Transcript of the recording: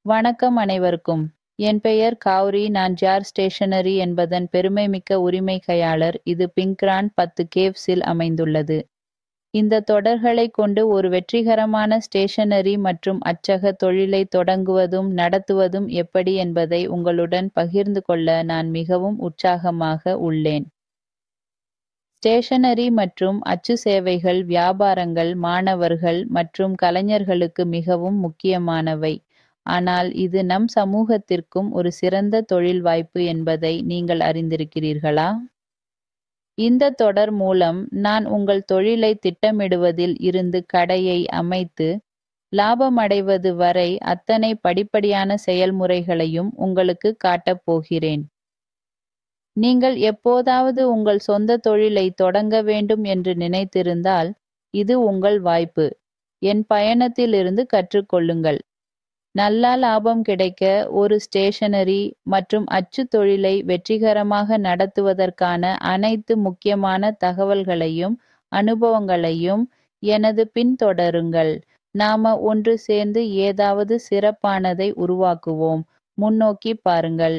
வணக்கம் அனைவருக்கும். என் பெயர் கௌரி. நான் ஜார் ஸ்டேஷனரி என்பதன் பெருமைமிக்க உரிமை கையாளர். இது பிங்க்ராண்ட் 10 கேவ்ஸில் அமைந்துள்ளது. இந்த தொடர்களைக் கொண்டு ஒரு வெற்றிகரமான ஸ்டேஷனரி மற்றும் அச்சக தொழிலை தொடங்குவதும் நடத்துவதும் எப்படி என்பதை உங்களுடன் பகிர்ந்து கொள்ள நான் மிகவும் உற்சாகமாக உள்ளேன். ஸ்டேஷனரி மற்றும் அச்சு சேவைகள் வியாபாரங்கள், மாணவர்கள் மற்றும் கலைஞர்களுக்கு மிகவும் முக்கியமானவை. ஆனால் இது நம் சமூகத்திற்கும் ஒரு சிறந்த தொழில் வாய்ப்பு என்பதை நீங்கள் அறிந்திருக்கிறீர்களா? இந்த தொடர் மூலம் நான் உங்கள் தொழிலை திட்டமிடுவதில் இருந்து கடையை அமைத்து லாபமடைவது வரை அத்தனை படிப்படியான செயல்முறைகளையும் உங்களுக்கு காட்டப் போகிறேன். நீங்கள் எப்போதாவது உங்கள் சொந்த தொழிலை தொடங்க வேண்டும் என்று நினைத்திருந்தால் இது உங்கள் வாய்ப்பு. என் பயணத்திலிருந்து கற்றுக்கொள்ளுங்கள். நல்ல லாபம் கிடைக்க ஒரு ஸ்டேஷனரி மற்றும் அச்சு தொழிலை வெற்றிகரமாக நடத்துவதற்கான அனைத்து முக்கியமான தகவல்களையும் அனுபவங்களையும் எனது பின்தொடருங்கள். நாம ஒன்று சேர்ந்து ஏதாவது சிறப்பானதை உருவாக்குவோம். முன்னோக்கி பாருங்கள்.